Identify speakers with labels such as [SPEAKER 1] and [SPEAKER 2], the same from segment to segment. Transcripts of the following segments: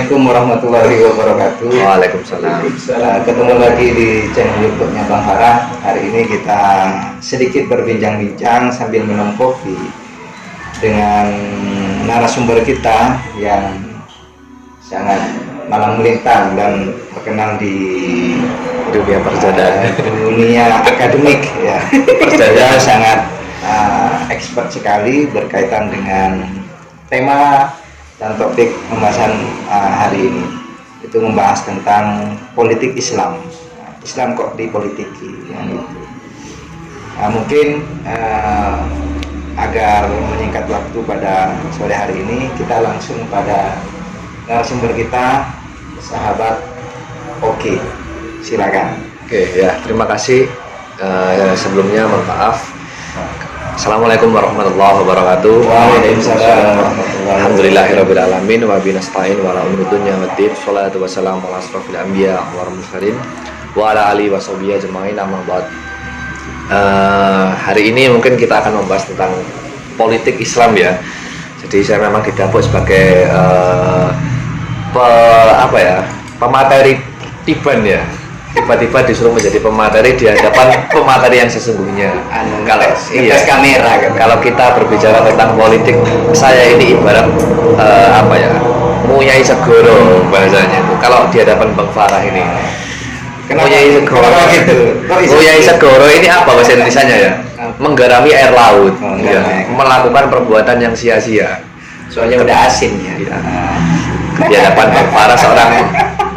[SPEAKER 1] Assalamualaikum warahmatullahi wabarakatuh.
[SPEAKER 2] Waalaikumsalam.
[SPEAKER 1] Ketemu lagi di channel YouTube-nya Bang Farah. Hari ini kita sedikit berbincang-bincang sambil minum kopi dengan narasumber kita yang sangat malang melintang dan terkenal di
[SPEAKER 2] Dunia perjalanan,
[SPEAKER 1] dunia akademik ya. Dia sangat expert sekali berkaitan dengan tema dan topik pembahasan hari ini. Itu membahas tentang politik Islam. Islam kok dipolitiki ya, gitu. Mungkin agar menyingkat waktu pada sore hari ini, kita langsung pada narasumber kita, sahabat Oke. Silakan.
[SPEAKER 2] Oke, ya, terima kasih. Sebelumnya mohon maaf. Assalamualaikum warahmatullahi wabarakatuh.
[SPEAKER 1] Waalaikumsalam.
[SPEAKER 2] Alhamdulillahirabbil alamin wa bihi nasta'in wa ala umuri dunya waddin. Shalatu wassalamu ala asrofil anbiya wal mursalin wa ala alihi washabihi ajmain, amma ba'd. Hari ini mungkin kita akan membahas tentang politik Islam ya. Jadi saya memang didapuk sebagai pemateri tiban ya. Tiba-tiba disuruh menjadi pemateri di hadapan pemateri yang sesungguhnya. Kalau
[SPEAKER 1] iya, kamera kan.
[SPEAKER 2] Kalau kita berbicara tentang politik, saya ini ibarat Muyai Segoro bahasanya. Kalau di hadapan Bang Farah ini, Muyai Segoro
[SPEAKER 1] gitu?
[SPEAKER 2] Muyai Segoro ini apa bahasa Indonesianya ya? Menggarami air laut, ya. Melakukan perbuatan yang sia-sia.
[SPEAKER 1] Soalnya udah asin ya.
[SPEAKER 2] Di hadapan Bang Farah, seorang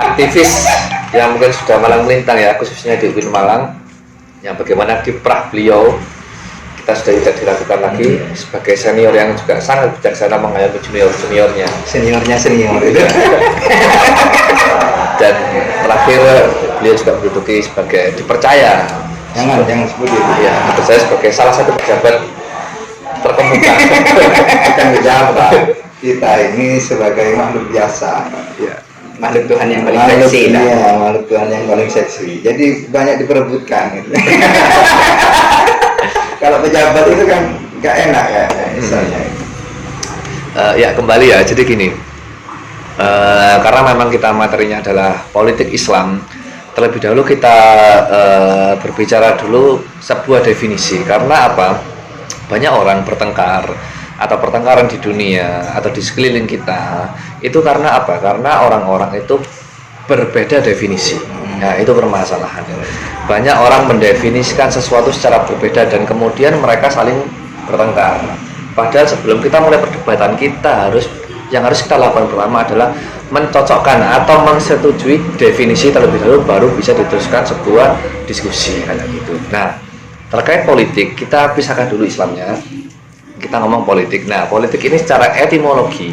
[SPEAKER 2] aktivis yang mungkin sudah malang melintang ya, khususnya di UIN Malang, yang bagaimana kiprah beliau kita sudah tidak diragukan lagi sebagai senior yang juga sangat bijaksana mengayomi juniornya
[SPEAKER 1] senior itu.
[SPEAKER 2] Dan terakhir beliau juga menduduki sebagai dipercaya
[SPEAKER 1] jangan sebut itu
[SPEAKER 2] ya, dipercaya sebagai salah satu pejabat terkemuka.
[SPEAKER 1] Bukan pejabat, kita ini sebagai makhluk biasa ya. Makhluk Tuhan yang paling seksi. Iya, makhluk Tuhan yang paling seksi. Jadi banyak diperebutkan gitu. Kalau pejabat itu kan nggak enak ya misalnya.
[SPEAKER 2] Ya kembali ya, jadi gini, karena memang kita materinya adalah politik Islam, terlebih dahulu kita berbicara dulu sebuah definisi. Karena apa? Banyak orang bertengkar atau pertengkaran di dunia atau di sekeliling kita itu karena apa? Karena orang-orang itu berbeda definisi. Nah, itu permasalahan. Banyak orang mendefinisikan sesuatu secara berbeda dan kemudian mereka saling bertengkar. Padahal sebelum kita mulai perdebatan, yang harus kita lakukan pertama adalah mencocokkan atau mensetujui definisi terlebih dahulu, baru bisa diteruskan sebuah diskusi kayak gitu. Nah, terkait politik, kita pisahkan dulu Islamnya. Kita ngomong politik. Nah, politik ini secara etimologi,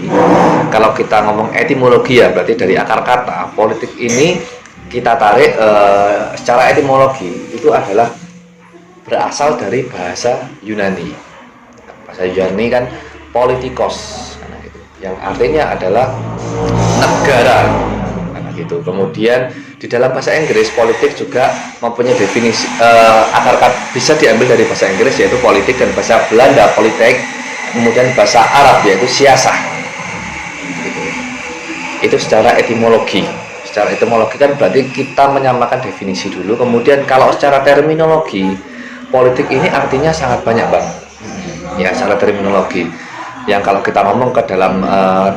[SPEAKER 2] kalau kita ngomong etimologi ya berarti dari akar kata. Politik ini kita tarik secara etimologi itu adalah berasal dari bahasa Yunani. Bahasa Yunani kan politikos, yang artinya adalah negara, gitu. Kemudian di dalam bahasa Inggris politik juga mempunyai definisi akar kata bisa diambil dari bahasa Inggris yaitu politik, dan bahasa Belanda politik, kemudian bahasa Arab yaitu siasah. Itu secara etimologi. Secara etimologi kan berarti kita menyamakan definisi dulu. Kemudian kalau secara terminologi, politik ini artinya sangat banyak Bang. Ya, secara terminologi. Yang kalau kita ngomong ke dalam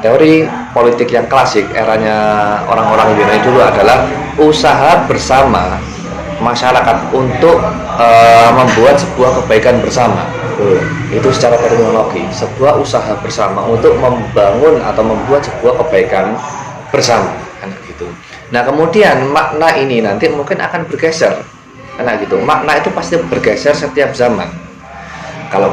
[SPEAKER 2] teori politik yang klasik eranya orang-orang Yunani dulu adalah usaha bersama masyarakat untuk membuat sebuah kebaikan bersama. Itu secara terminologi, sebuah usaha bersama untuk membangun atau membuat sebuah kebaikan bersama, kan gitu. Nah, kemudian makna ini nanti mungkin akan bergeser, kan gitu. Makna itu pasti bergeser setiap zaman. Kalau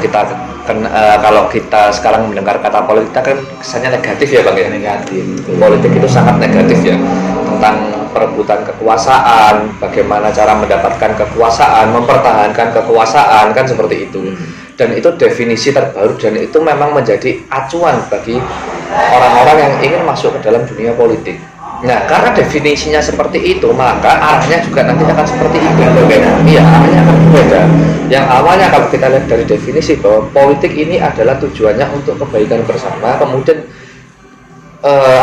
[SPEAKER 2] kita sekarang mendengar kata politik kan kesannya negatif ya Bang ya.
[SPEAKER 1] Negatif.
[SPEAKER 2] Politik itu sangat negatif ya, tentang perebutan kekuasaan, bagaimana cara mendapatkan kekuasaan, mempertahankan kekuasaan, kan seperti itu. Dan itu definisi terbaru dan itu memang menjadi acuan bagi orang-orang yang ingin masuk ke dalam dunia politik. Nah, karena definisinya seperti itu, maka arahnya juga nanti akan seperti itu. Iya, arahnya akan berbeda. Yang awalnya kalau kita lihat dari definisi bahwa politik ini adalah tujuannya untuk kebaikan bersama, kemudian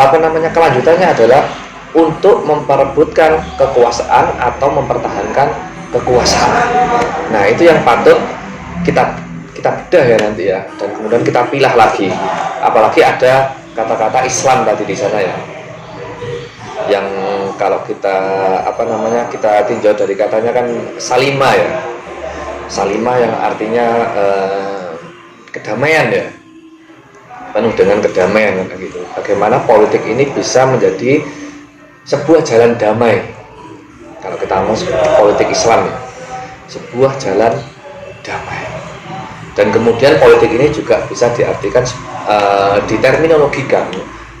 [SPEAKER 2] apa namanya, kelanjutannya adalah untuk memperebutkan kekuasaan atau mempertahankan kekuasaan. Nah, itu yang patut kita bedah ya nanti ya, dan kemudian kita pilah lagi. Apalagi ada kata-kata Islam tadi di sana ya, yang kalau kita apa namanya, kita tinjau dari katanya kan salima ya, salima yang artinya kedamaian ya, penuh dengan kedamaian kan gitu. Bagaimana politik ini bisa menjadi sebuah jalan damai, kalau kita ngomong politik Islam ya, sebuah jalan damai. Dan kemudian politik ini juga bisa diartikan diterminologikan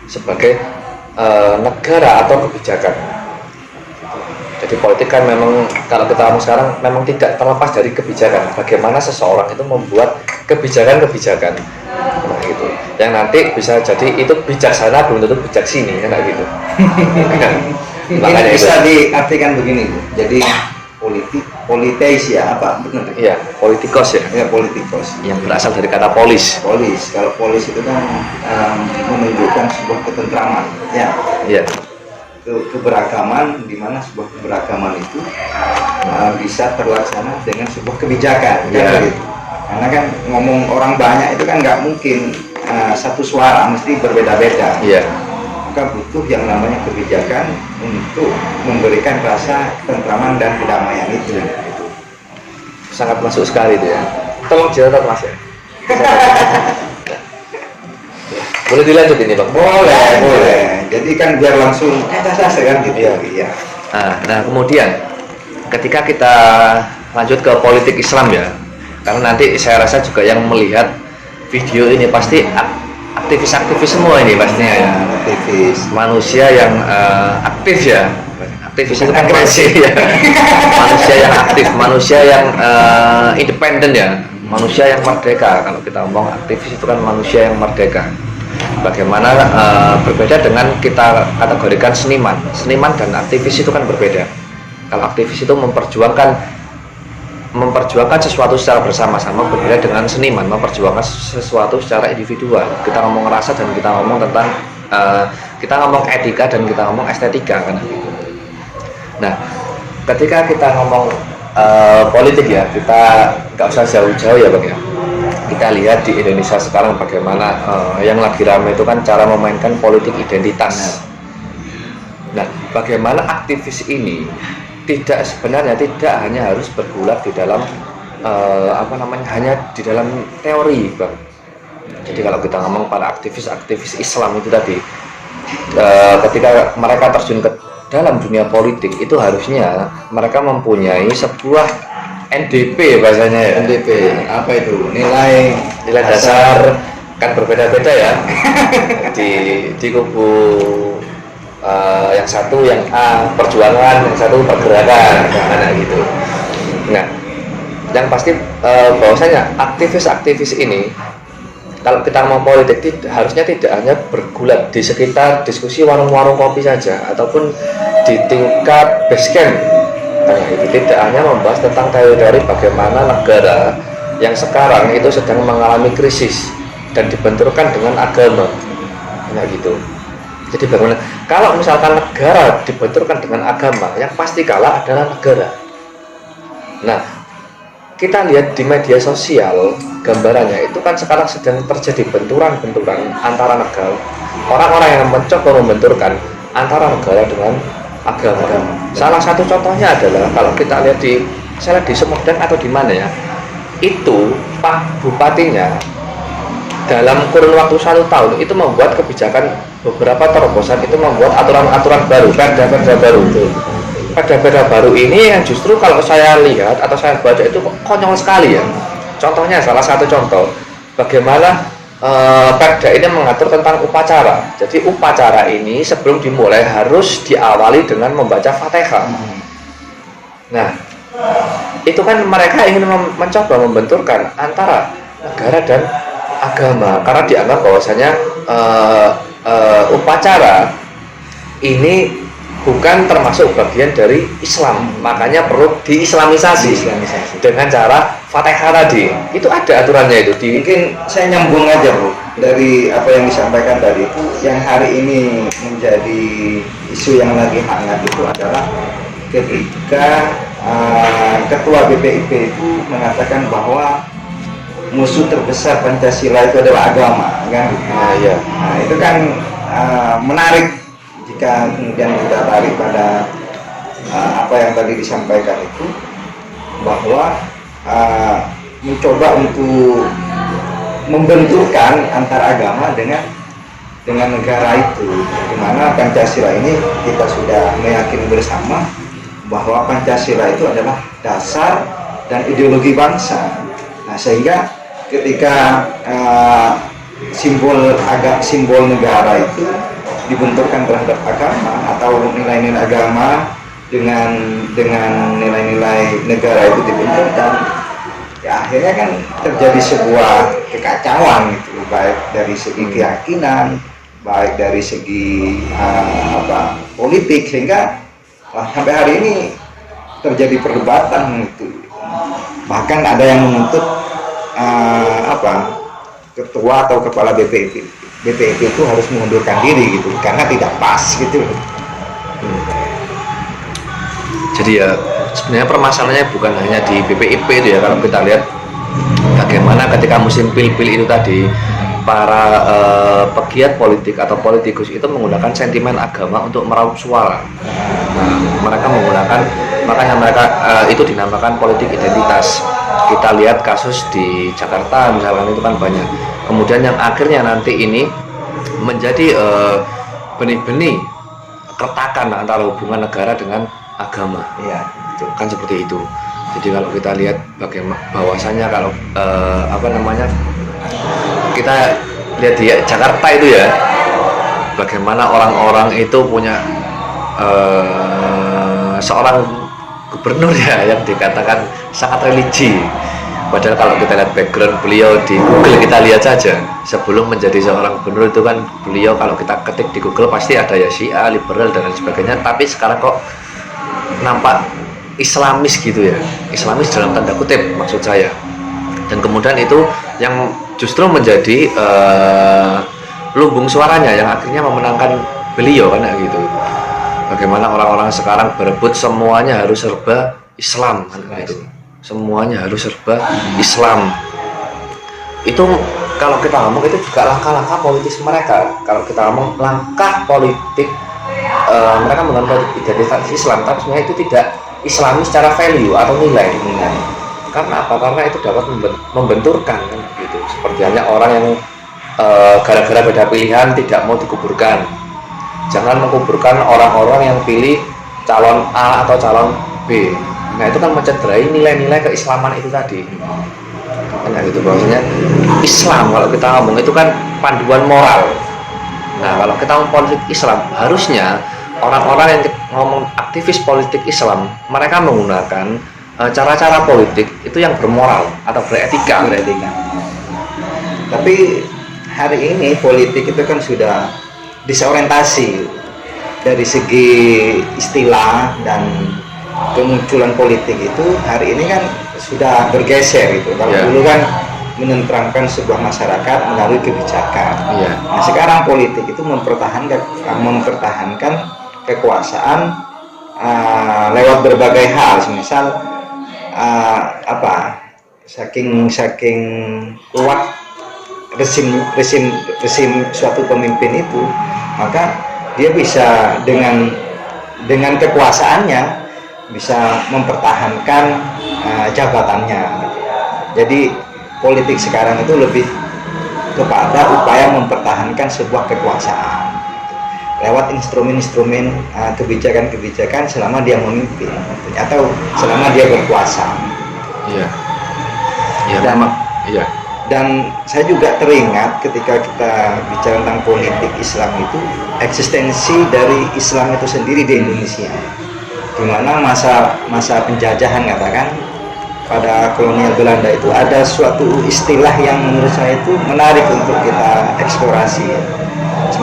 [SPEAKER 2] sebagai negara atau kebijakan. Jadi politik kan memang, kalau kita ngomong sekarang, memang tidak terlepas dari kebijakan. Bagaimana seseorang itu membuat kebijakan-kebijakan, nah gitu, yang nanti bisa jadi itu bijaksana belum tentu bijak sini, kan gitu.
[SPEAKER 1] Makanya bisa diartikan begini Bu. Jadi politis ya, apa benar?
[SPEAKER 2] Iya, politikos ya.
[SPEAKER 1] Ya, politikos.
[SPEAKER 2] Yang berasal dari kata polis.
[SPEAKER 1] Polis. Kalau polis itu kan menunjukkan sebuah ketentraman. Ya.
[SPEAKER 2] Iya.
[SPEAKER 1] Keberagaman, di mana sebuah keberagaman itu bisa terlaksana dengan sebuah kebijakan.
[SPEAKER 2] Ya.
[SPEAKER 1] Gitu. Karena kan ngomong orang banyak itu kan nggak mungkin satu suara, mesti berbeda-beda.
[SPEAKER 2] Iya.
[SPEAKER 1] Maka butuh yang namanya kebijakan untuk memberikan rasa ketentraman dan kedamaian itu.
[SPEAKER 2] Sangat masuk sekali itu ya. Tolong dicatat Mas ya. Boleh dilanjut ini Bang?
[SPEAKER 1] Boleh. Jadi kan biar langsung kan gitu. Iya.
[SPEAKER 2] Nah, kemudian ketika kita lanjut ke politik Islam ya, karena nanti saya rasa juga yang melihat video ini pasti aktivis-aktivis semua ini pastinya ya.
[SPEAKER 1] Aktivis.
[SPEAKER 2] Manusia yang aktif ya. Aktivis itu kan masih ya. Manusia yang aktif, manusia yang independen ya, manusia yang merdeka. Kalau kita ngomong aktivis itu kan manusia yang merdeka. Bagaimana berbeda dengan kita kategorikan seniman. Seniman dan aktivis itu kan berbeda. Kalau aktivis itu memperjuangkan sesuatu secara bersama-sama, berbeda dengan seniman memperjuangkan sesuatu secara individual. Kita ngomong rasa dan kita ngomong tentang kita ngomong etika dan kita ngomong estetika kan gitu. Nah, ketika kita ngomong politik ya, kita nggak usah jauh-jauh ya Bang ya. Kita lihat di Indonesia sekarang bagaimana yang lagi ramai itu kan cara memainkan politik identitas. Nah, bagaimana aktivis ini sebenarnya tidak hanya harus bergulat di dalam hanya di dalam teori Bang. Jadi kalau kita ngomong para aktivis Islam itu tadi, ketika mereka terjun ke dalam dunia politik itu harusnya mereka mempunyai sebuah NDP bahasanya ya.
[SPEAKER 1] NDP apa itu? Nilai
[SPEAKER 2] dasar kan berbeda-beda ya. di kubu yang satu yang A perjuangan, yang satu pergerakan, anak gitu. Nah, yang pasti bahwasanya aktivis-aktivis ini kalau kita mau politik harusnya tidak hanya bergulat di sekitar diskusi warung-warung kopi saja ataupun di tingkat base camp. Nah, itu tidak hanya membahas tentang teori-teori bagaimana negara yang sekarang itu sedang mengalami krisis dan dibenturkan dengan agama. Nah, gitu. Jadi bagaimana kalau misalkan negara dibenturkan dengan agama, yang pasti kalah adalah negara. Nah, kita lihat di media sosial gambarannya itu kan sekarang sedang terjadi benturan-benturan antara negara, orang-orang yang mencoba membenturkan antara negara dengan agama. Salah satu contohnya adalah kalau kita lihat di Sumedang atau di mana ya, itu Pak Bupatinya dalam kurun waktu 1 tahun itu membuat kebijakan, beberapa terobosan itu membuat aturan-aturan baru, perda-perda baru itu. Perda-perda baru ini yang justru kalau saya lihat atau saya baca itu konyol sekali ya. Contohnya, salah satu contoh bagaimana perda ini mengatur tentang upacara. Jadi upacara ini sebelum dimulai harus diawali dengan membaca Fatihah. Nah, itu kan mereka ingin mencoba membenturkan antara negara dan agama karena dianggap bahwasanya upacara ini bukan termasuk bagian dari Islam, makanya perlu diislamisasi dengan cara Fatihah tadi. Itu ada aturannya itu di.
[SPEAKER 1] Mungkin saya nyambung aja Bu dari apa yang disampaikan tadi itu, yang hari ini menjadi isu yang lagi hangat itu adalah ketika ketua BPIP itu mengatakan bahwa musuh terbesar Pancasila itu adalah agama, kan?
[SPEAKER 2] Ya.
[SPEAKER 1] Nah, itu kan menarik jika kemudian kita tarik pada apa yang tadi disampaikan itu, bahwa mencoba untuk membenturkan antar agama dengan negara itu, di mana Pancasila ini kita sudah meyakini bersama bahwa Pancasila itu adalah dasar dan ideologi bangsa. Nah, sehingga ketika simbol negara itu dibenturkan terhadap agama atau nilai-nilai agama dengan nilai-nilai negara itu dibenturkan, ya akhirnya kan terjadi sebuah kekacauan gitu, baik dari segi keyakinan, baik dari segi politik, sehingga sampai hari ini terjadi perdebatan itu. Bahkan ada yang menuntut ketua atau kepala BPIP itu harus mengundurkan diri gitu, karena tidak pas gitu.
[SPEAKER 2] Jadi ya sebenarnya permasalahannya bukan hanya di BPIP itu ya. Kalau kita lihat bagaimana ketika musim pil-pil itu tadi, para pegiat politik atau politikus itu menggunakan sentimen agama untuk meraup suara. Nah, mereka menggunakan, makanya mereka itu dinamakan politik identitas. Kita lihat kasus di Jakarta misalkan, itu kan banyak. Kemudian yang akhirnya nanti ini menjadi benih-benih keretakan antara hubungan negara dengan agama.
[SPEAKER 1] Iya,
[SPEAKER 2] itu kan seperti itu. Jadi kalau kita lihat bagaimana bahwasannya kalau kita lihat di Jakarta itu ya, bagaimana orang-orang itu punya seorang gubernur ya yang dikatakan sangat religi. Padahal kalau kita lihat background beliau di Google, kita lihat saja sebelum menjadi seorang gubernur itu kan beliau, kalau kita ketik di Google pasti ada ya Syiah, liberal dan lain sebagainya. Tapi sekarang kok nampak Islamis gitu ya, Islamis dalam tanda kutip maksud saya. Dan kemudian itu yang justru menjadi lumbung suaranya yang akhirnya memenangkan beliau kan gitu. Bagaimana orang-orang sekarang berebut semuanya harus serba Islam kan gitu. Semuanya harus serba Islam. Itu kalau kita ngomong itu juga langkah-langkah politis mereka. Kalau kita ngomong langkah politik mereka menggunakan identitas Islam, tapi sebenarnya itu tidak Islami secara value atau nilai. Karena apa? Karena itu dapat membenturkan kan gitu. Seperti hanya orang yang gara-gara beda pilihan tidak mau dikuburkan. Jangan menguburkan orang-orang yang pilih calon A atau calon B. Nah, itu kan mencederai nilai-nilai keislaman itu tadi. Nah, gitu bahwasanya Islam kalau kita ngomong itu kan panduan moral. Nah, kalau kita ngomong politik Islam, harusnya orang-orang yang ngomong aktivis politik Islam, mereka menggunakan cara-cara politik itu yang bermoral atau beretika.
[SPEAKER 1] Tapi hari ini politik itu kan sudah disorientasi dari segi istilah dan kemunculan politik itu hari ini kan sudah bergeser gitu. Kalau dulu kan menenteramkan sebuah masyarakat melalui kebijakan. Nah, sekarang politik itu mempertahankan kekuasaan lewat berbagai hal, misal saking kuat resim suatu pemimpin itu, maka dia bisa dengan kekuasaannya bisa mempertahankan jabatannya. Jadi politik sekarang itu lebih kepada upaya mempertahankan sebuah kekuasaan lewat instrumen-instrumen kebijakan-kebijakan selama dia memimpin atau selama dia berkuasa.
[SPEAKER 2] Iya.
[SPEAKER 1] Dan saya juga teringat ketika kita bicara tentang politik Islam itu, eksistensi dari Islam itu sendiri di Indonesia, di mana masa penjajahan katakan pada kolonial Belanda itu ada suatu istilah yang menurut saya itu menarik untuk kita eksplorasi.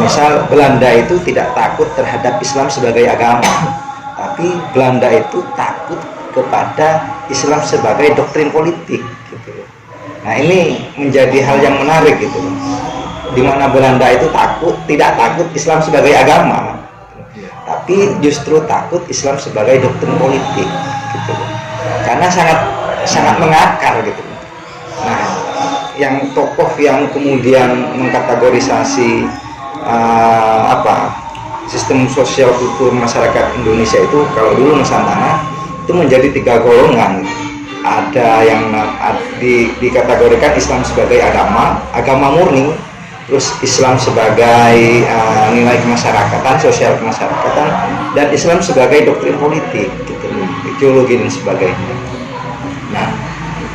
[SPEAKER 1] Misal Belanda itu tidak takut terhadap Islam sebagai agama, tapi Belanda itu takut kepada Islam sebagai doktrin politik gitu. Nah, ini menjadi hal yang menarik gitu, di mana Belanda itu tidak takut Islam sebagai agama, tapi justru takut Islam sebagai doktrin politik gitu, karena sangat mengakar gitu. Nah, yang tokoh yang kemudian mengkategorisasi sistem sosial kultur masyarakat Indonesia itu, kalau dulu Nusantara itu menjadi 3 golongan. Ada yang dikategorikan Islam sebagai agama murni, terus Islam sebagai nilai kemasyarakatan, sosial kemasyarakatan, dan Islam sebagai doktrin politik gitu, ideologi dan sebagainya. Nah,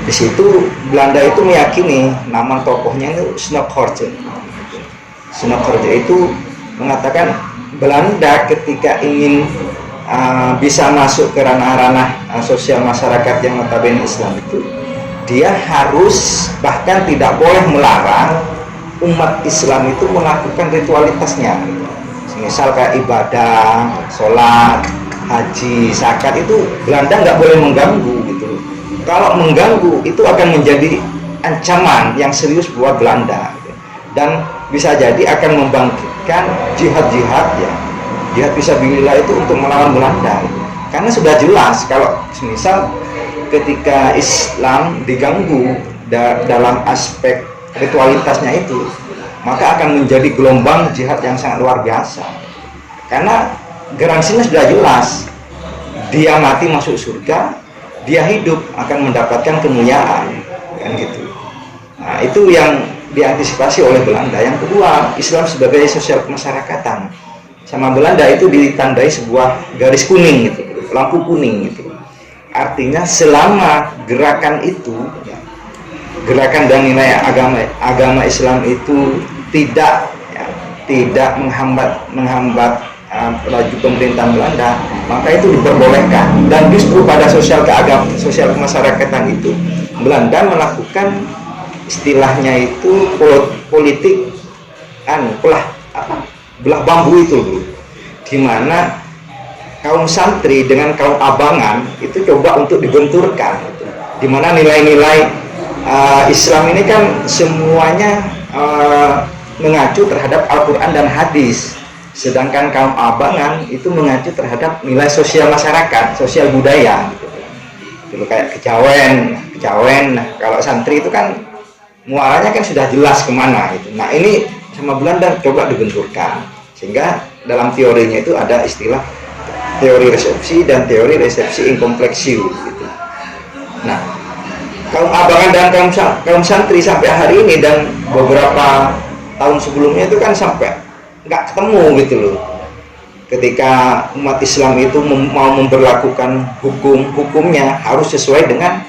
[SPEAKER 1] di situ Belanda itu meyakini, nama tokohnya itu Snorkhorje. Snorkhorje itu mengatakan Belanda ketika ingin bisa masuk ke ranah-ranah sosial masyarakat yang notabene Islam itu, dia harus bahkan tidak boleh melarang umat Islam itu melakukan ritualitasnya. Misal kayak ibadah, sholat, haji, zakat, itu Belanda nggak boleh mengganggu gitu. Kalau mengganggu itu akan menjadi ancaman yang serius buat Belanda, dan bisa jadi akan membangkitkan jihad-jihad ya, jihad fisabilillah itu untuk melawan Belanda, karena sudah jelas kalau misal ketika Islam diganggu dalam aspek ritualitasnya itu, maka akan menjadi gelombang jihad yang sangat luar biasa, karena garansinya sudah jelas, dia mati masuk surga, dia hidup akan mendapatkan kemuliaan, kan gitu. Nah, itu yang diantisipasi oleh Belanda. Yang kedua, Islam sebagai sosial kemasyarakatan. Sama Belanda itu ditandai sebuah garis kuning gitu, lampu kuning gitu. Artinya selama gerakan itu, gerakan dan nilai agama Islam itu tidak menghambat laju pemerintahan Belanda, maka itu diperbolehkan. Dan justru pada sosial kemasyarakatan itu Belanda melakukan istilahnya itu politik belah bambu itu, di mana kaum santri dengan kaum abangan itu coba untuk dibenturkan gitu. Di mana nilai-nilai Islam ini kan semuanya mengacu terhadap Al-Quran dan hadis, sedangkan kaum abangan itu mengacu terhadap nilai sosial masyarakat, sosial budaya gitu. Kayak kejawen. Nah, kalau santri itu kan muaranya kan sudah jelas kemana gitu. Nah, ini sama Belanda coba dibenturkan, sehingga dalam teorinya itu ada istilah teori resepsi dan teori resepsi inkomplexio gitu. Nah, kaum abangan dan kaum santri sampai hari ini dan beberapa tahun sebelumnya itu kan sampai nggak ketemu gitu loh. Ketika umat Islam itu mau memberlakukan hukumnya harus sesuai dengan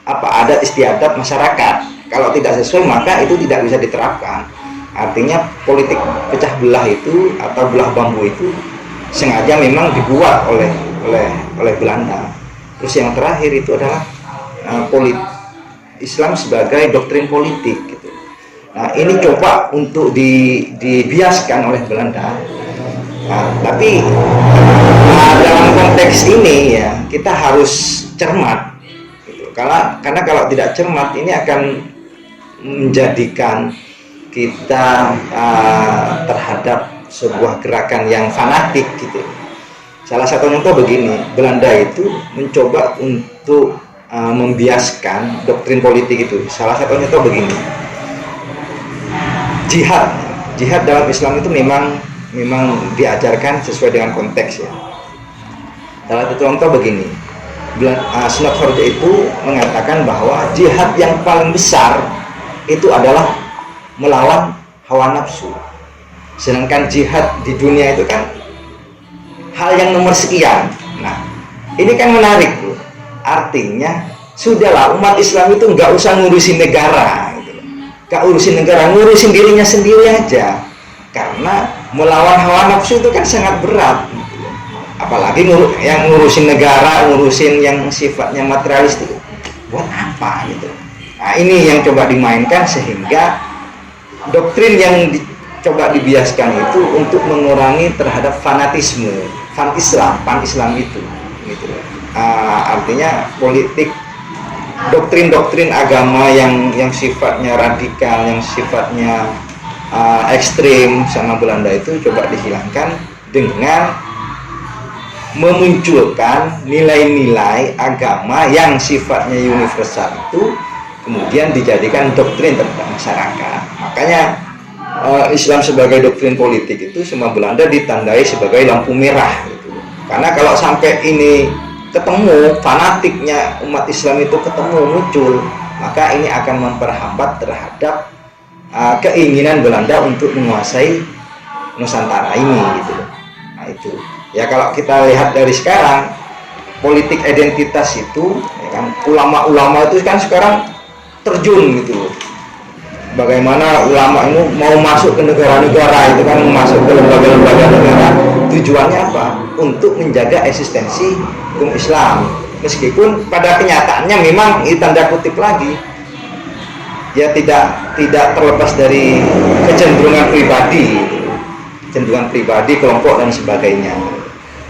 [SPEAKER 1] adat istiadat masyarakat. Kalau tidak sesuai maka itu tidak bisa diterapkan. Artinya politik pecah belah itu atau belah bambu itu sengaja memang dibuat oleh Belanda. Terus yang terakhir itu adalah Islam sebagai doktrin politik gitu. Nah, ini coba untuk dibiaskan oleh Belanda. Nah, tapi dalam konteks ini ya kita harus cermat gitu. Karena kalau tidak cermat ini akan menjadikan kita terhadap sebuah gerakan yang fanatik gitu. Salah satu contoh begini, Belanda itu mencoba untuk membiaskan doktrin politik itu. Salah satu contoh begini, jihad dalam Islam itu memang diajarkan sesuai dengan konteks ya. Salah satu contoh begini, Snorkhorje itu mengatakan bahwa jihad yang paling besar itu adalah melawan hawa nafsu. Sedangkan jihad di dunia itu kan hal yang nomor sekian. Nah, ini kan menarik bro. Artinya sudahlah umat Islam itu nggak usah ngurusin negara gitu. Nggak urusin negara, ngurusin dirinya sendiri aja. Karena melawan hawa nafsu itu kan sangat berat gitu. Apalagi yang ngurusin negara, ngurusin yang sifatnya materialistik, buat apa gitu. Nah, ini yang coba dimainkan sehingga doktrin yang coba dibiaskan itu untuk mengurangi terhadap fanatisme, pan Islam itu, gitu. Artinya politik, doktrin agama yang sifatnya radikal, yang sifatnya ekstrim sama Belanda itu coba dihilangkan dengan memunculkan nilai-nilai agama yang sifatnya universal itu kemudian dijadikan doktrin terhadap masyarakat. Makanya Islam sebagai doktrin politik itu sama Belanda ditandai sebagai lampu merah gitu. Karena kalau sampai ini ketemu, fanatiknya umat Islam itu ketemu muncul, maka ini akan memperhambat terhadap keinginan Belanda untuk menguasai Nusantara ini gitu. Nah itu ya, kalau kita lihat dari sekarang politik identitas itu ya kan, ulama-ulama itu kan sekarang terjun gitu. Bagaimana ulama ini mau masuk ke negara-negara itu kan, masuk ke lembaga-lembaga negara, tujuannya apa? Untuk menjaga eksistensi hukum Islam. Meskipun pada kenyataannya memang ini tanda kutip lagi ya, tidak terlepas dari kecenderungan pribadi, kelompok dan sebagainya.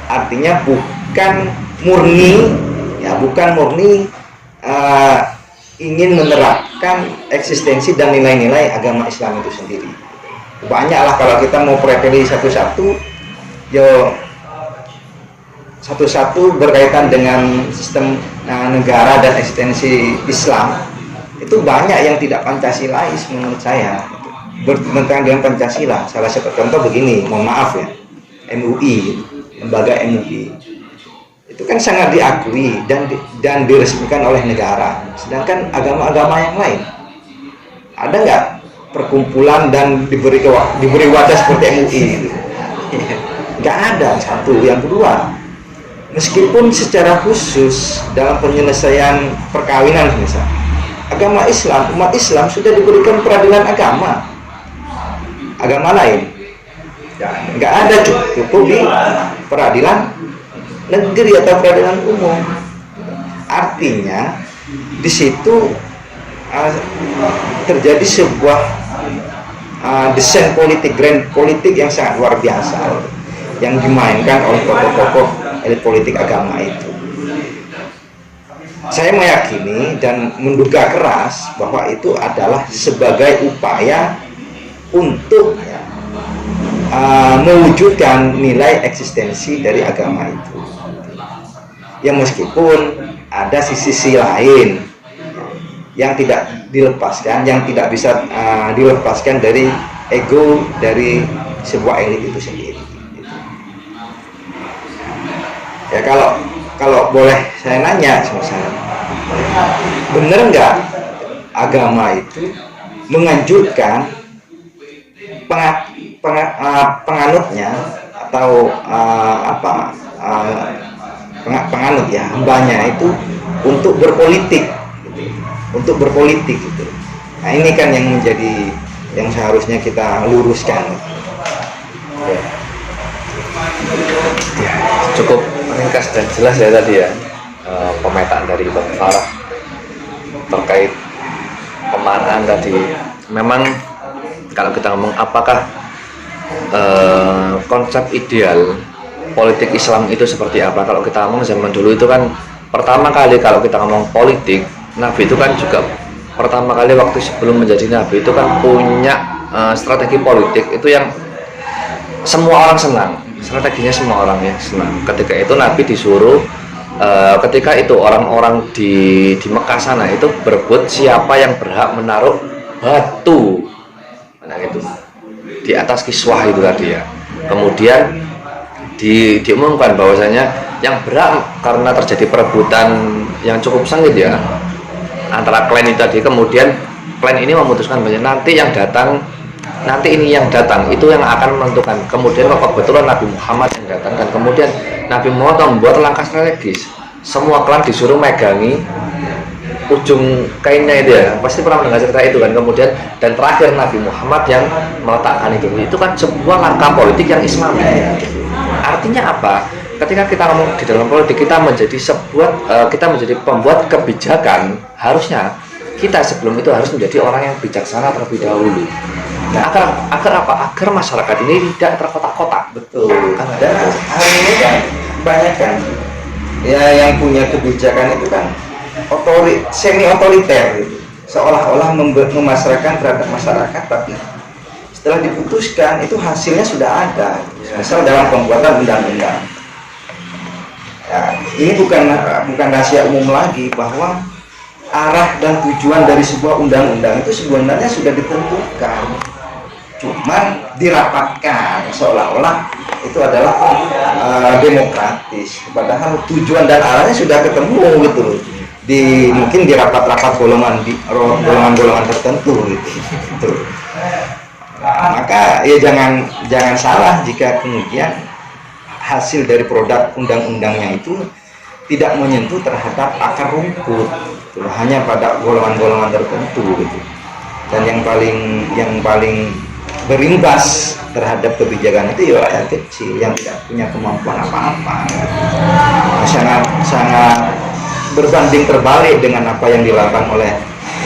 [SPEAKER 1] Artinya bukan murni ingin menerapkan eksistensi dan nilai-nilai agama Islam itu sendiri. Banyaklah kalau kita mau preteli satu-satu, satu-satu berkaitan dengan sistem negara dan eksistensi Islam, itu banyak yang tidak Pancasilais menurut saya, bertentangan dengan Pancasila. Salah satu contoh begini, mohon maaf ya, MUI, lembaga MUI itu kan sangat diakui dan diresmikan oleh negara. Sedangkan agama-agama yang lain, ada nggak perkumpulan dan diberi wadah seperti MUI gitu? Nggak ada. Satu. Yang kedua, meskipun secara khusus dalam penyelesaian perkawinan misalnya, umat Islam sudah diberikan peradilan agama. Agama lain nggak ada, cukup di peradilan negeri atau peradilan umum. Artinya di situ terjadi sebuah desain politik, grand politik yang sangat luar biasa yang dimainkan oleh tokoh-tokoh elit politik agama itu. Saya meyakini dan menduga keras bahwa itu adalah sebagai upaya untuk mewujudkan nilai eksistensi dari agama itu. Ya meskipun ada sisi lain yang tidak dilepaskan, yang tidak bisa dilepaskan dari ego dari sebuah elit itu sendiri. Ya kalau boleh saya nanya, misalnya, benar nggak agama itu menganjurkan penganutnya atau penganut ya, hambanya itu untuk berpolitik gitu. Nah ini kan yang menjadi yang seharusnya kita luruskan.
[SPEAKER 2] Ya, cukup ringkas dan jelas ya tadi ya, pemetaan dari Bang Farah terkait pemanaan tadi. Memang kalau kita ngomong apakah konsep ideal politik Islam itu seperti apa, kalau kita ngomong zaman dulu itu kan pertama kali kalau kita ngomong politik, Nabi itu kan juga pertama kali waktu sebelum menjadi Nabi itu kan punya strategi politik itu yang semua orang senang, strateginya semua orang yang senang. Ketika itu Nabi disuruh ketika itu orang-orang di Mekah sana itu berebut siapa yang berhak menaruh batu, nah itu di atas kiswah itu tadi ya. Kemudian diumumkan bahwasanya yang berhak, karena terjadi perebutan yang cukup sengit ya antara klan itu tadi. Kemudian klan ini memutuskan bahwa nanti ini yang datang itu yang akan menentukan. Kemudian kebetulan Nabi Muhammad yang datang, dan kemudian Nabi Muhammad membuat langkah strategis. Semua klan disuruh megangi ujung kainnya itu ya, pasti pernah mendengar cerita itu kan. Kemudian dan terakhir Nabi Muhammad yang meletakkan itu kan sebuah langkah politik yang Islami. Artinya apa? Ketika kita ngomong di dalam politik, kita menjadi pembuat kebijakan, harusnya kita sebelum itu harus menjadi orang yang bijaksana terlebih dahulu. Agar apa? Agar masyarakat ini tidak terkotak-kotak.
[SPEAKER 1] Betul.
[SPEAKER 2] Kan
[SPEAKER 1] Dan hari ini kan banyak kan ya yang punya kebijakan itu kan semi otoriter gitu. Seolah-olah memasrahkan terhadap masyarakat, tapi setelah diputuskan itu hasilnya sudah ada. Misal dalam pembuatan undang-undang. Ya, ini bukan rahasia umum lagi bahwa arah dan tujuan dari sebuah undang-undang itu sebenarnya sudah ditentukan, cuman dirapatkan seolah-olah itu adalah demokratis, padahal tujuan dan arahnya sudah ketemu gitu loh, mungkin di rapat-rapat golongan-golongan tertentu gitu. Maka ya jangan salah jika kemudian hasil dari produk undang-undangnya itu tidak menyentuh terhadap akar rumput, gitu, hanya pada golongan-golongan tertentu gitu. Dan yang paling berimbas terhadap kebijakan itu ya rakyat kecil yang tidak punya kemampuan apa-apa. Sangat berbanding terbalik dengan apa yang dilakukan oleh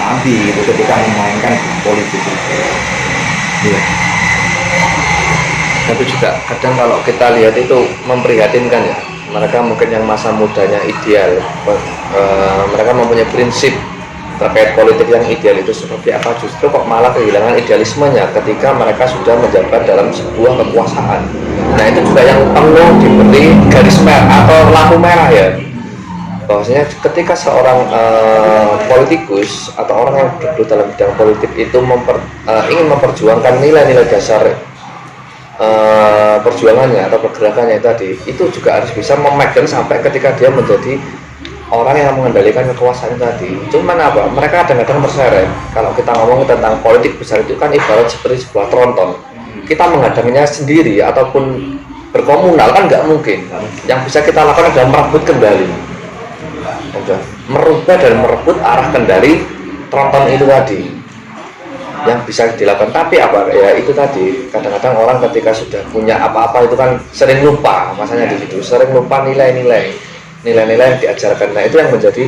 [SPEAKER 1] Nabi gitu ketika memainkan politik itu.
[SPEAKER 2] Iya. Tapi juga kadang kalau kita lihat itu memprihatinkan ya. Mereka mungkin yang masa mudanya ideal, mereka mempunyai prinsip terkait politik yang ideal itu seperti apa, justru kok malah kehilangan idealismenya ketika mereka sudah menjabat dalam sebuah kekuasaan. Nah itu juga yang perlu diberi garis merah atau lampu merah ya, bahwasanya ketika seorang politikus atau orang yang bergelut dalam bidang politik itu ingin memperjuangkan nilai-nilai dasar perjuangannya atau pergerakannya tadi, itu juga harus bisa memegang sampai ketika dia menjadi orang yang mengendalikan kekuasaan tadi. Cuman apa? Mereka kadang-kadang terseret. Kalau kita ngomong tentang politik besar itu kan ibarat seperti sebuah tronton. Kita menghadangnya sendiri ataupun berkomunal kan nggak mungkin. Yang bisa kita lakukan adalah merebut kembali, merubah dan merebut arah kendali tronton itu tadi. Yang bisa dilakukan, tapi apa ya itu tadi, kadang-kadang orang ketika sudah punya apa-apa itu kan sering lupa, masanya di situ sering lupa nilai-nilai yang diajarkan. Nah itu yang menjadi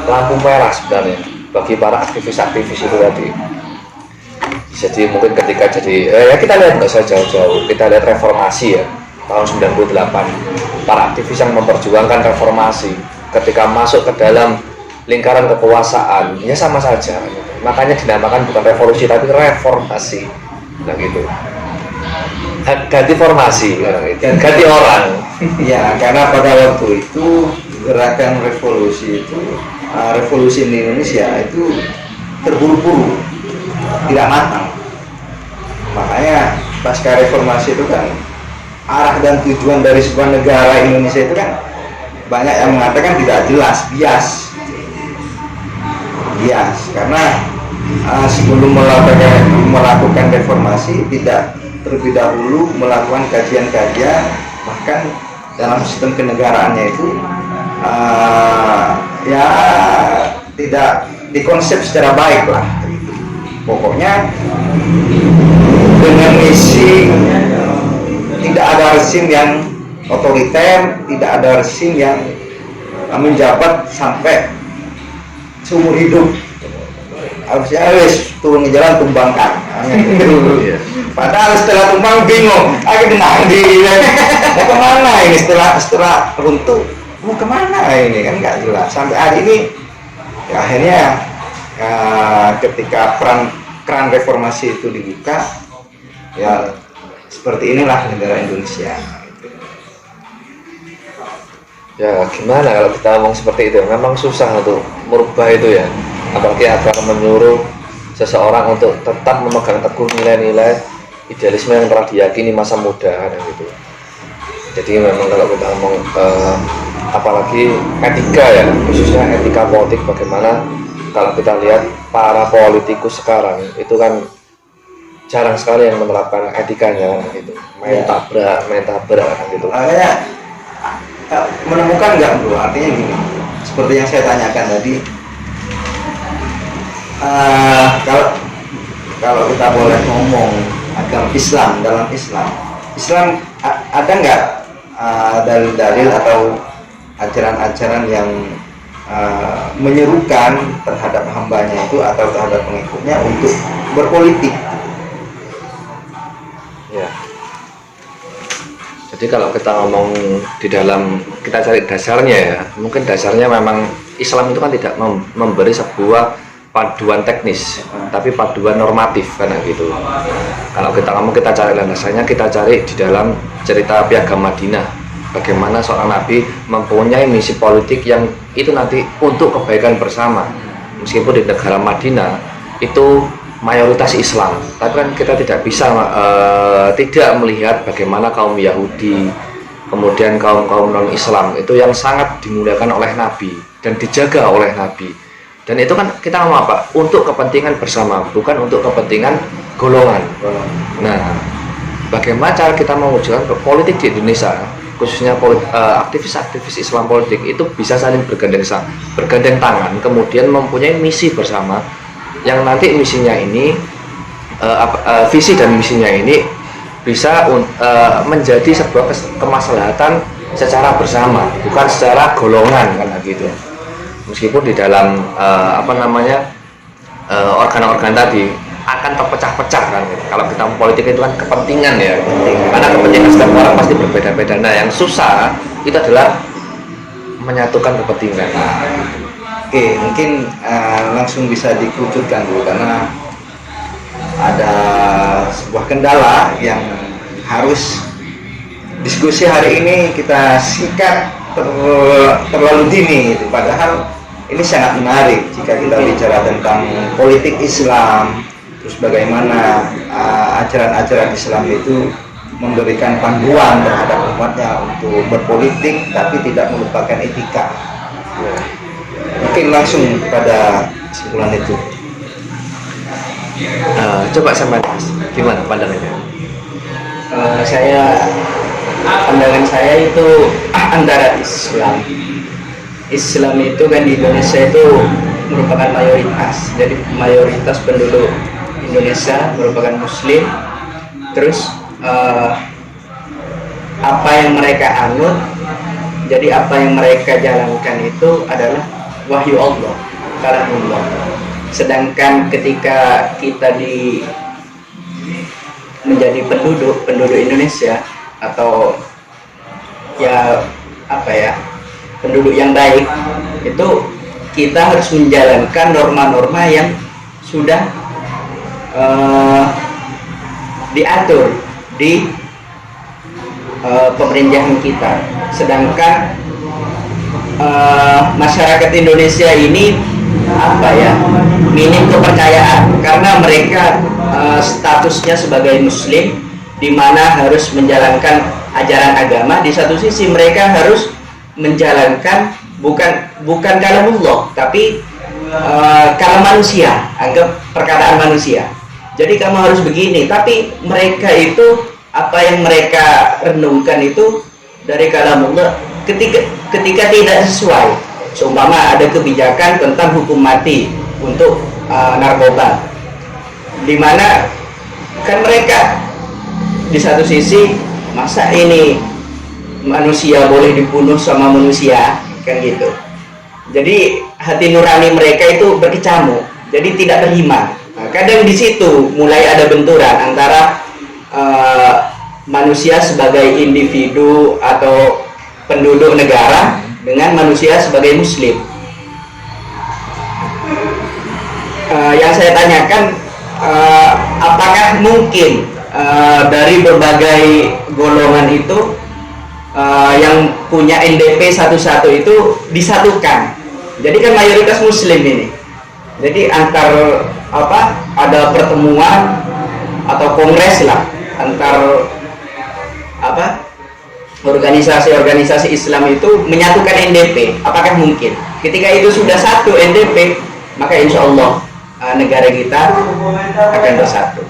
[SPEAKER 2] lampu merah sebenarnya bagi para aktivis-aktivis itu tadi. Jadi mungkin ketika ya kita lihat nggak usah jauh-jauh, kita lihat reformasi ya tahun 98, para aktivis yang memperjuangkan reformasi ketika masuk ke dalam lingkaran kekuasaan ya sama saja. Makanya dinamakan bukan revolusi tapi reformasi. Nah gitu. Ganti formasi, ganti orang.
[SPEAKER 1] Ya, karena pada waktu itu gerakan revolusi revolusi di Indonesia itu terburu-buru, tidak matang. Makanya pasca reformasi itu kan arah dan tujuan dari sebuah negara Indonesia itu kan banyak yang mengatakan tidak jelas, bias, karena sebelum melakukan reformasi tidak terlebih dahulu melakukan kajian-kajian, bahkan dalam sistem kenegaraannya itu ya tidak dikonsep secara baik lah. Pokoknya dengan misi tidak ada rezim yang otoriter, tidak ada rezim yang menjabat sampai seumur hidup. Harusnya harus turun ke jalan tumbangkan. Padahal setelah tumbang bingung, mau kemana ini setelah runtuh, mau kemana ini kan nggak jelas. Sampai hari ini ya akhirnya ketika keran reformasi itu dibuka, ya seperti inilah negara Indonesia.
[SPEAKER 2] Ya gimana kalau kita ngomong seperti itu, memang susah untuk merubah itu ya, apalagi agar menyuruh seseorang untuk tetap memegang teguh nilai-nilai idealisme yang telah diyakini masa muda dan gitu. Jadi memang kalau kita ngomong apalagi etika ya, khususnya etika politik, bagaimana kalau kita lihat para politikus sekarang itu kan jarang sekali yang menerapkan etikanya gitu, main tabrak kan gitu.
[SPEAKER 1] Menemukan nggak bro, artinya gini, seperti yang saya tanyakan tadi, kalau kita boleh ngomong agama Islam, dalam Islam ada nggak dalil-dalil atau ajaran-ajaran yang menyerukan terhadap hambanya itu atau terhadap pengikutnya untuk berpolitik.
[SPEAKER 2] Ya. Jadi kalau kita ngomong di dalam, kita cari dasarnya ya, mungkin dasarnya memang Islam itu kan tidak memberi sebuah paduan teknis, tapi paduan normatif karena gitu. Kalau kita ngomong, kita cari dasarnya, kita cari di dalam cerita Piagam Madinah, bagaimana seorang Nabi mempunyai misi politik yang itu nanti untuk kebaikan bersama. Meskipun di negara Madinah itu mayoritas Islam, tapi kan kita tidak bisa tidak melihat bagaimana kaum Yahudi, kemudian kaum non Islam itu yang sangat dimuliakan oleh Nabi dan dijaga oleh Nabi. Dan itu kan kita ngomong apa? Untuk kepentingan bersama, bukan untuk kepentingan golongan. Nah, bagaimana cara kita mewujudkan politik di Indonesia, khususnya aktivis-aktivis Islam politik itu bisa saling bergandeng tangan, kemudian mempunyai misi bersama, yang nanti misinya ini, visi dan misinya ini bisa menjadi sebuah kemaslahatan secara bersama, bukan secara golongan kan gitu. Meskipun di dalam organ-organ tadi akan terpecah-pecah kan gitu. Kalau kita politik itu kan kepentingan ya, karena kepentingan setiap orang pasti berbeda-beda. Nah, yang susah itu adalah menyatukan kepentingan.
[SPEAKER 1] Oke, mungkin langsung bisa dikerucutkan dulu karena ada sebuah kendala yang harus diskusi hari ini kita singkat terlalu dini itu. Padahal ini sangat menarik jika kita bicara tentang politik Islam, terus bagaimana ajaran-ajaran Islam itu memberikan panduan terhadap umatnya untuk berpolitik tapi tidak melupakan etika. Mungkin langsung pada kesimpulan itu.
[SPEAKER 2] Coba sampai gimana pandangannya?
[SPEAKER 3] Pandangan saya itu antara Islam itu kan di Indonesia itu merupakan mayoritas, jadi mayoritas penduduk Indonesia merupakan Muslim. Terus apa yang mereka anut, jadi apa yang mereka jalankan itu adalah wahyu Allah, kalamullah. Sedangkan ketika kita menjadi penduduk Indonesia atau penduduk yang baik, itu kita harus menjalankan norma-norma yang sudah diatur di pemerintahan kita. Sedangkan masyarakat Indonesia ini minim kepercayaan karena mereka statusnya sebagai Muslim, di mana harus menjalankan ajaran agama. Di satu sisi mereka harus menjalankan bukan kalamullah tapi kalam manusia, anggap perkataan manusia. Jadi kamu harus begini, tapi mereka itu apa yang mereka renungkan itu dari kalamullah. Ketika tidak sesuai, seumpama ada kebijakan tentang hukum mati untuk narkoba, di mana kan mereka di satu sisi, masa ini manusia boleh dibunuh sama manusia kan gitu. Jadi hati nurani mereka itu berkecamuk, jadi tidak beriman. Nah, kadang di situ mulai ada benturan antara manusia sebagai individu atau penduduk negara dengan manusia sebagai Muslim. Yang saya tanyakan, apakah mungkin dari berbagai golongan itu yang punya NDP satu-satu itu disatukan? Jadi kan mayoritas Muslim ini. Jadi ada pertemuan atau kongres lah antar organisasi-organisasi Islam itu menyatukan NDP. Apakah mungkin? Ketika itu sudah satu NDP, maka insya Allah negara kita akan bersatu.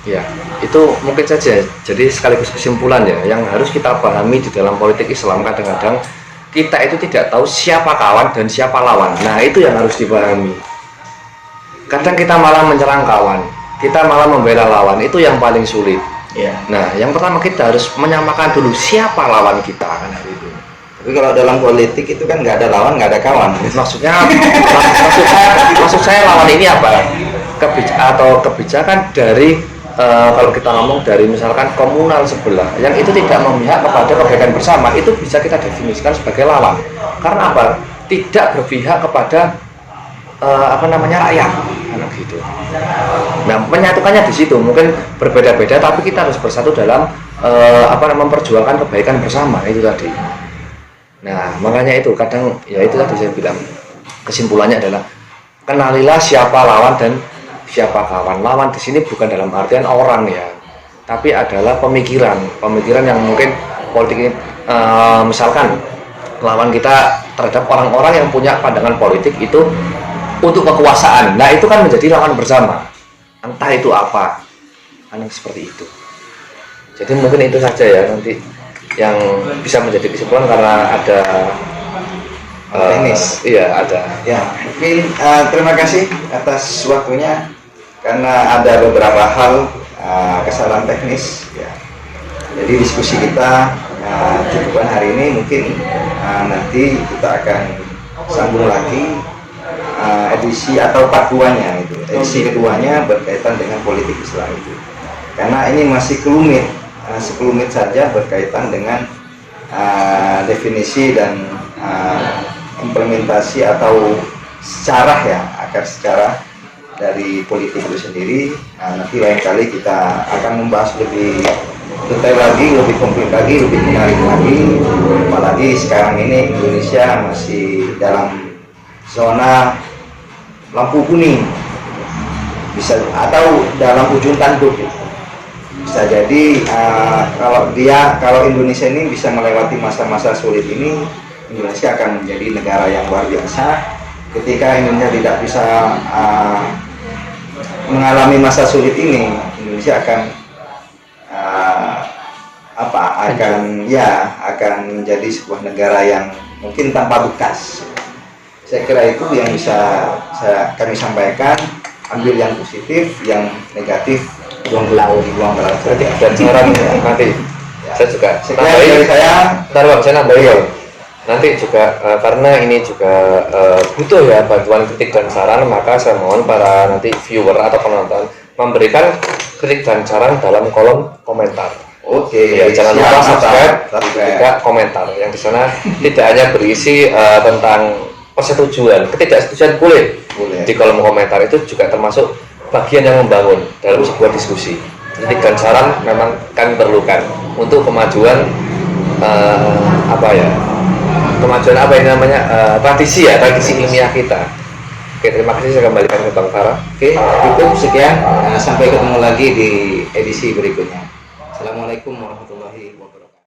[SPEAKER 2] Ya, itu mungkin saja. Jadi sekaligus kesimpulan ya, yang harus kita pahami di dalam politik Islam, kadang-kadang kita itu tidak tahu siapa kawan dan siapa lawan. Nah, itu yang harus dipahami. Kadang kita malah menyerang kawan, kita malah membela lawan, itu yang paling sulit.
[SPEAKER 1] Ya.
[SPEAKER 2] Nah, yang pertama kita harus menyamakan dulu siapa lawan kita kan itu.
[SPEAKER 1] Tapi kalau dalam politik itu kan nggak ada lawan, nggak ada kawan.
[SPEAKER 2] Maksud saya lawan ini apa? kebijakan dari kalau kita ngomong dari misalkan komunal sebelah yang itu tidak memihak kepada kebaikan bersama, itu bisa kita definisikan sebagai lawan. Karena apa? Tidak berpihak kepada rakyat, anak gitu. Nah, menyatukannya di situ mungkin berbeda-beda, tapi kita harus bersatu dalam memperjuangkan kebaikan bersama itu tadi. Nah, makanya itu kadang ya itu tadi saya bilang kesimpulannya adalah kenalilah siapa lawan dan siapa kawan. Lawan di sini bukan dalam artian orang ya, tapi adalah pemikiran yang mungkin politik ini misalkan lawan kita terhadap orang-orang yang punya pandangan politik itu untuk kekuasaan. Nah, itu kan menjadi lawan bersama. Entah itu apa, kan seperti itu. Jadi mungkin itu saja ya nanti yang bisa menjadi kesimpulan karena ada
[SPEAKER 1] teknis.
[SPEAKER 2] Iya, ada.
[SPEAKER 1] Ya, mungkin terima kasih atas waktunya karena ada beberapa hal kesalahan teknis. Ya. Jadi diskusi kita cukupkan hari ini, mungkin nanti kita akan sambung lagi edisi atau part 2-nya itu. Edisi keduanya berkaitan dengan politik Islam itu. Karena ini masih sekelumit saja berkaitan dengan definisi dan implementasi atau akar secara dari politik itu sendiri. Nanti lain kali kita akan membahas lebih detail lagi, lebih komplit lagi, lebih menarik lagi. Apalagi sekarang ini Indonesia masih dalam zona lampu kuning, bisa atau dalam ujung tanduk. Bisa jadi kalau Indonesia ini bisa melewati masa-masa sulit ini, Indonesia akan menjadi negara yang luar biasa. Ketika Indonesia tidak bisa mengalami masa sulit ini, Indonesia akan akan menjadi sebuah negara yang mungkin tanpa bekas. Saya kira itu yang bisa kami sampaikan. Ambil yang positif, yang negatif buang ke laut saja.
[SPEAKER 2] Dan saran nanti saya juga
[SPEAKER 1] Sekian dari saya.
[SPEAKER 2] saya nambahin ya. Nanti juga karena ini juga butuh ya bantuan kritik dan saran, maka saya mohon para nanti viewer atau penonton memberikan kritik dan saran dalam kolom komentar.
[SPEAKER 1] Oke,
[SPEAKER 2] Ya, jangan lupa subscribe dan
[SPEAKER 1] subscribe.
[SPEAKER 2] juga komentar yang di sana tidak hanya berisi tentang persetujuan, ketidaksetujuan boleh. Di kolom komentar itu juga termasuk bagian yang membangun dalam sebuah diskusi. Kritik dan saran memang kami perlukan untuk kemajuan tradisi ilmiah kita. Oke, terima kasih, saya kembalikan ke Bang Farah.
[SPEAKER 1] Oke, cukup sekian. Sampai ketemu lagi di edisi berikutnya. Assalamualaikum warahmatullahi wabarakatuh.